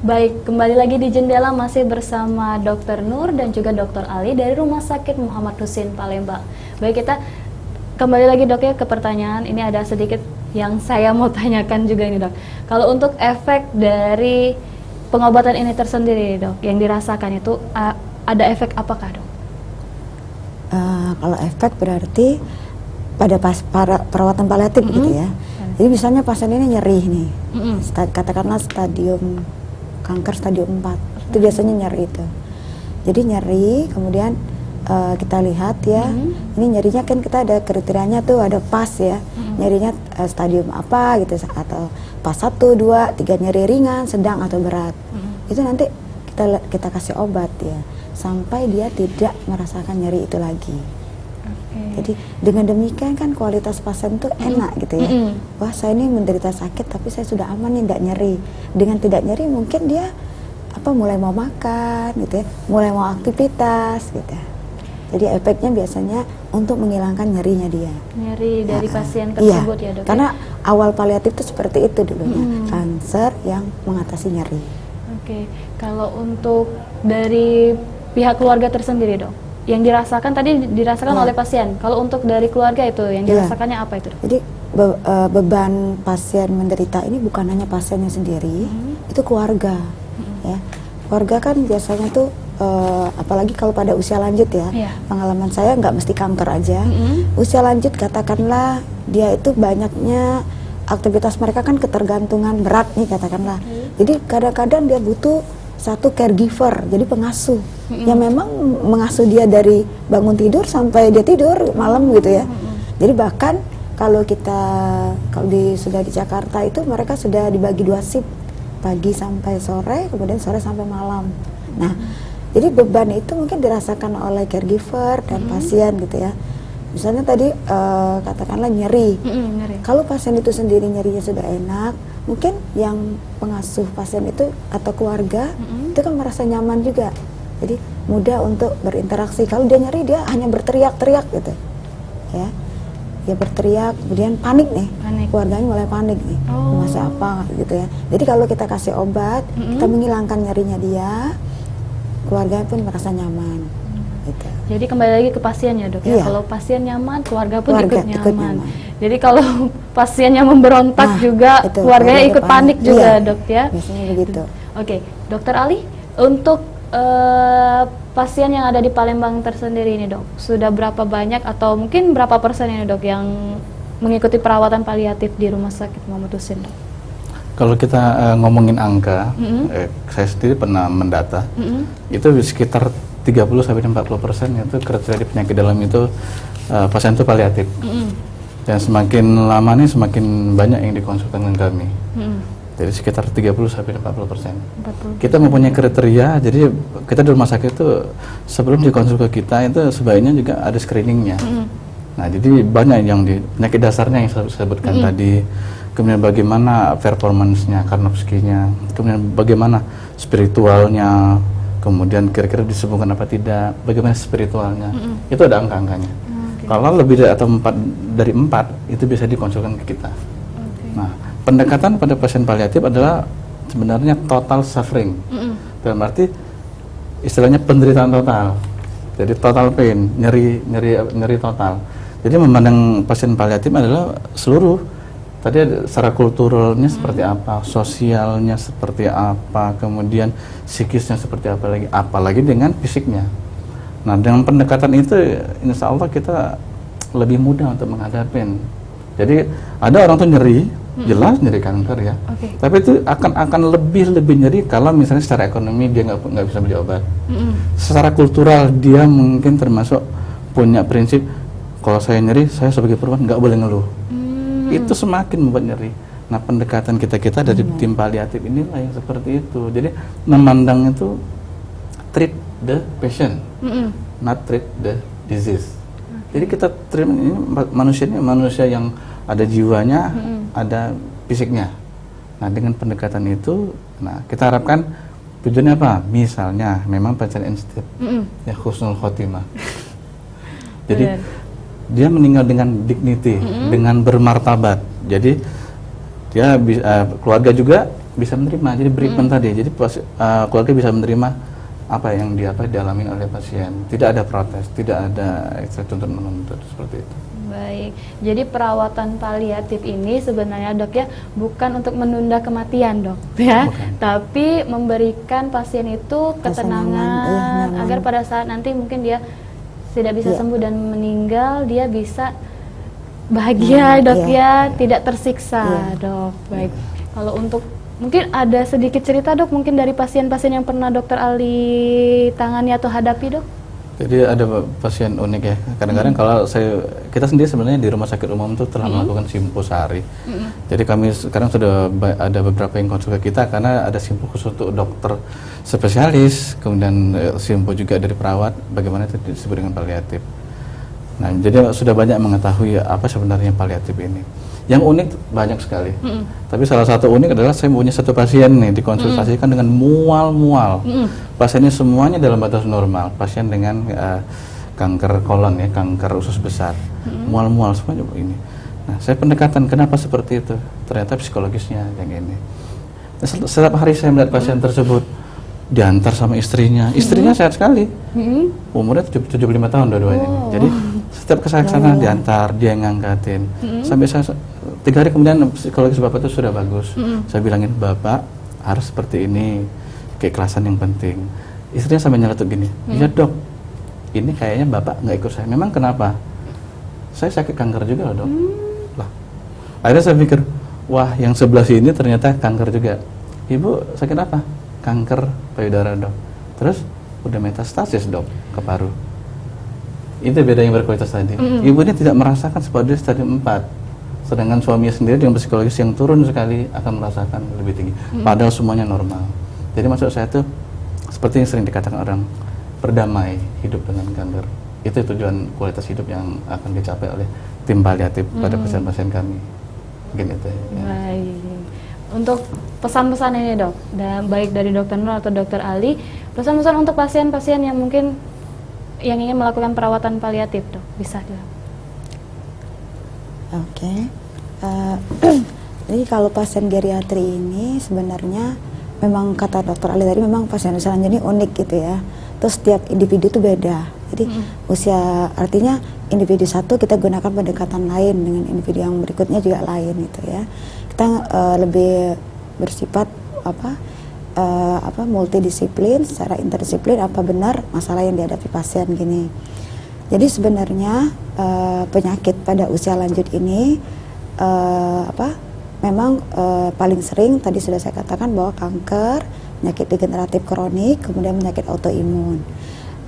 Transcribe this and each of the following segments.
Baik, kembali lagi di Jendela masih bersama Dr. Nur dan juga Dr. Ali dari Rumah Sakit Muhammad Husin Palembang. Baik, kita kembali lagi dok ya ke pertanyaan. Ini ada sedikit yang saya mau tanyakan juga ini dok. Kalau untuk efek dari pengobatan ini tersendiri dok, yang dirasakan itu ada efek apakah dok? Kalau efek berarti pada perawatan paliatif gitu ya. Jadi misalnya pasien ini nyeri nih, katakanlah stadium kanker stadium 4, itu biasanya nyeri itu. Jadi nyeri, kemudian kita lihat ya, ini nyerinya kan kita ada kriterianya tuh, ada PAS ya, nyerinya stadium apa gitu, atau PAS 1, 2, 3 nyeri ringan, sedang atau berat. Itu nanti kita kasih obat ya, sampai dia tidak merasakan nyeri itu lagi. Jadi dengan demikian kan kualitas pasien tuh enak gitu ya. Wah, saya ini menderita sakit tapi saya sudah aman nih, nggak nyeri. Dengan tidak nyeri mungkin dia mulai mau makan gitu ya, mulai mau aktivitas gitu. Jadi efeknya biasanya untuk menghilangkan nyerinya dia. Nyeri dari pasien tersebut ya dok. Karena awal paliatif itu seperti itu dulunya, kanker yang mengatasi nyeri. Oke, kalau untuk dari pihak keluarga tersendiri dok, yang dirasakan tadi dirasakan oleh pasien. Kalau untuk dari keluarga itu yang dirasakannya apa itu dok? Jadi beban pasien menderita ini bukan hanya pasiennya sendiri, itu keluarga. Ya, keluarga kan biasanya tuh apalagi kalau pada usia lanjut ya. Pengalaman saya nggak mesti kanker aja. Usia lanjut katakanlah dia itu banyaknya aktivitas mereka kan ketergantungan berat nih katakanlah. Jadi kadang-kadang dia butuh satu caregiver, jadi pengasuh yang memang mengasuh dia dari bangun tidur sampai dia tidur malam gitu ya. Jadi bahkan kalau sudah di Jakarta itu mereka sudah dibagi 2 shift, pagi sampai sore, kemudian sore sampai malam. Nah, jadi beban itu mungkin dirasakan oleh caregiver dan pasien gitu ya. Misalnya tadi katakanlah nyeri. Kalau pasien itu sendiri nyerinya sudah enak, mungkin yang pengasuh pasien itu atau keluarga itu kan merasa nyaman juga. Jadi mudah untuk berinteraksi. Kalau dia nyeri dia hanya berteriak-teriak gitu. Ya. Dia berteriak, kemudian panik nih. Keluarganya mulai panik nih. Masa apa gitu ya. Jadi kalau kita kasih obat, kita menghilangkan nyerinya dia, keluarganya pun merasa nyaman. Gitu. Jadi kembali lagi ke pasiennya dok ya. Kalau pasien nyaman, keluarga pun ikut nyaman. Jadi kalau pasiennya memberontak juga, keluarganya ikut panik juga dok ya. Biasanya begitu. Oke, Dokter Ali, untuk pasien yang ada di Palembang tersendiri ini dok, sudah berapa banyak atau mungkin berapa persen ini dok yang mengikuti perawatan paliatif di Rumah Sakit Muhammad Husin dok? Kalau kita ngomongin angka, saya sendiri pernah mendata, itu sekitar 30-40% itu kriteria penyakit dalam itu pasien itu paliatif. Dan semakin lama nih semakin banyak yang dikonsultasikan kami. Jadi sekitar 30-40%. Kita mempunyai kriteria, jadi kita di rumah sakit itu sebelum dikonsul ke kita itu sebaiknya juga ada screeningnya. Nah, jadi banyak yang di penyakit dasarnya yang saya sebutkan tadi. Kemudian bagaimana performance-nya, karnopskinya, kemudian bagaimana spiritualnya, kemudian kira-kira disembuhkan apa tidak, bagaimana spiritualnya, itu ada angka-angkanya. Kalau lebih dari atau dari 4 itu bisa dikonsulkan ke kita. Nah, pendekatan pada pasien paliatif adalah sebenarnya total suffering, dalam arti istilahnya penderitaan total. Jadi total pain, nyeri total. Jadi memandang pasien paliatif adalah seluruh. Tadi secara kulturalnya seperti apa, sosialnya seperti apa, kemudian psikisnya seperti apa lagi, apalagi dengan fisiknya. Nah, dengan pendekatan itu, insya Allah kita lebih mudah untuk menghadapi. Jadi ada orang tuh nyeri, jelas nyeri kanker ya, tapi itu akan lebih nyeri kalau misalnya secara ekonomi dia nggak bisa beli obat. Secara kultural dia mungkin termasuk punya prinsip, kalau saya nyeri, saya sebagai perempuan nggak boleh ngeluh. Itu semakin membuat nyeri. Nah, pendekatan kita dari tim paliatif inilah yang seperti itu. Jadi memandang itu treat the patient, not treat the disease. Jadi kita treatment ini manusia yang ada jiwanya, ada fisiknya. Nah, dengan pendekatan itu, nah kita harapkan tujuannya apa? Misalnya, memang pencarian instif, ya husnul khotimah. Jadi dia meninggal dengan dignity, dengan bermartabat. Jadi dia keluarga juga bisa menerima. Jadi treatment tadi, jadi keluarga bisa menerima apa yang dialami oleh pasien. Tidak ada protes, tidak ada tuntut menuntut seperti itu. Baik, jadi perawatan paliatif ini sebenarnya dok ya bukan untuk menunda kematian dok ya, tapi memberikan pasien itu ketenangan agar pada saat nanti mungkin dia tidak bisa sembuh dan meninggal, dia bisa bahagia dok ya, tidak tersiksa dok. Baik, kalau untuk mungkin ada sedikit cerita dok mungkin dari pasien-pasien yang pernah dokter Ali tangani atau hadapi dok? Jadi ada pasien unik ya. Kadang-kadang kalau kita sendiri sebenarnya di rumah sakit umum itu telah melakukan simpo sehari. Jadi kami sekarang sudah ada beberapa yang konsul ke kita karena ada simpo khusus untuk dokter spesialis, kemudian simpo juga dari perawat, bagaimana itu disebut dengan paliatif. Nah, jadi sudah banyak mengetahui apa sebenarnya paliatif ini. Yang unik banyak sekali. Tapi salah satu unik adalah saya punya satu pasien nih dikonsultasikan dengan mual-mual. Pasiennya semuanya dalam batas normal. Pasien dengan kanker kolon ya, kanker usus besar. Mual-mual semuanya ini. Nah, saya pendekatan kenapa seperti itu? Ternyata psikologisnya yang ini. Nah, setiap hari saya melihat pasien tersebut diantar sama istrinya. Istrinya sehat sekali. Umurnya 75 tahun dua-duanya. Jadi setiap kesana diantar, dia yang ngangkatin. Sampai 3 hari kemudian psikologis bapak itu sudah bagus. Saya bilangin, bapak harus seperti ini, keikhlasan yang penting. Istrinya sampai nyeletuk gini, iya dok, ini kayaknya bapak nggak ikut saya. Memang kenapa? Saya sakit kanker juga loh dok. Lah, akhirnya saya pikir, wah yang sebelah sini ternyata kanker juga. Ibu sakit apa? Kanker payudara dok. Terus udah metastasis dok ke paru. Itu beda yang berkualitas tadi. Ibu ini tidak merasakan seperti stadium 4. Sedangkan suaminya sendiri dengan psikologis yang turun sekali akan merasakan lebih tinggi. Padahal semuanya normal. Jadi maksud saya itu seperti yang sering dikatakan orang, berdamai hidup dengan kanker. Itu tujuan kualitas hidup yang akan dicapai oleh tim paliatif pada pasien-pasien kami. Mungkin itu ya. Baik. Untuk pesan-pesan ini dok, dan baik dari dokter Nur atau dokter Ali, pesan-pesan untuk pasien-pasien yang mungkin yang ingin melakukan perawatan paliatif dok, bisa dok? Oke. Jadi kalau pasien geriatri ini sebenarnya memang kata dokter Ali tadi memang pasien usia lanjut ini unik gitu ya. Terus setiap individu itu beda. Jadi usia artinya individu satu kita gunakan pendekatan lain dengan individu yang berikutnya juga lain gitu ya. Kita lebih bersifat multidisiplin, secara interdisiplin apa benar masalah yang dihadapi pasien gini. Jadi sebenarnya penyakit pada usia lanjut ini memang paling sering tadi sudah saya katakan bahwa kanker, penyakit degeneratif kronik, kemudian penyakit autoimun.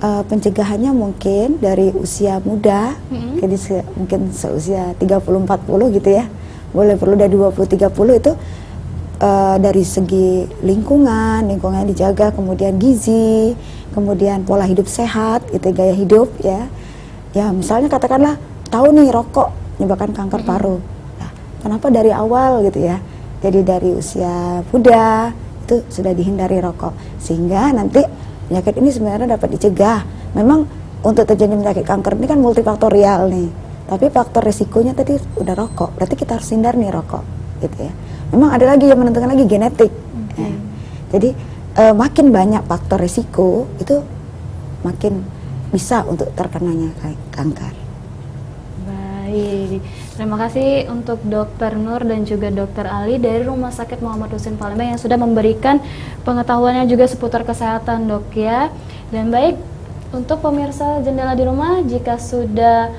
Pencegahannya mungkin dari usia muda, jadi mungkin seusia 30-40 gitu ya. Boleh perlu dari 20-30 itu dari segi lingkungan dijaga, kemudian gizi, kemudian pola hidup sehat, itu gaya hidup ya. Ya misalnya katakanlah tahu nih rokok menyebabkan kanker paru. Nah, kenapa dari awal gitu ya? Jadi dari usia muda itu sudah dihindari rokok sehingga nanti penyakit ini sebenarnya dapat dicegah. Memang untuk terjadi penyakit kanker ini kan multifaktorial nih. Tapi faktor resikonya tadi udah rokok. Berarti kita harus hindar nih rokok gitu ya. Memang ada lagi yang menentukan lagi genetik. Ya. Jadi makin banyak faktor resiko itu makin bisa untuk terkenanya kanker. Baik, terima kasih untuk Dokter Nur dan juga Dokter Ali dari Rumah Sakit Muhammad Husin Palembang yang sudah memberikan pengetahuannya juga seputar kesehatan dok ya. Dan baik, untuk pemirsa Jendela di Rumah, jika sudah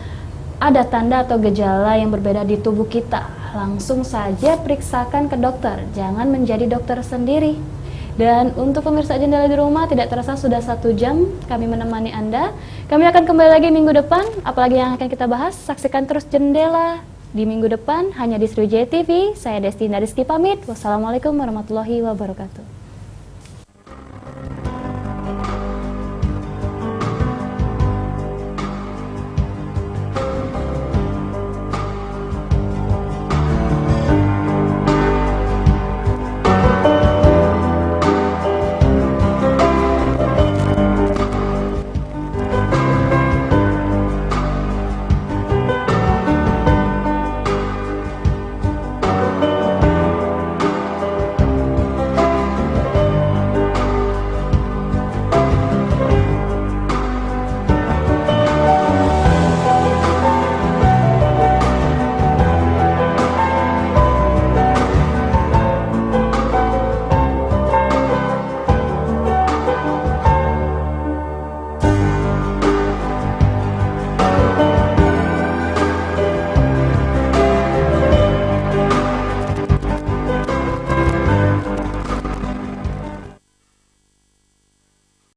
ada tanda atau gejala yang berbeda di tubuh kita, langsung saja periksakan ke dokter, jangan menjadi dokter sendiri. Dan untuk pemirsa Jendela di Rumah, tidak terasa sudah 1 jam kami menemani Anda. Kami akan kembali lagi minggu depan, apalagi yang akan kita bahas. Saksikan terus Jendela di minggu depan, hanya di Sriwijaya TV. Saya Destina Rizky pamit. Wassalamualaikum warahmatullahi wabarakatuh.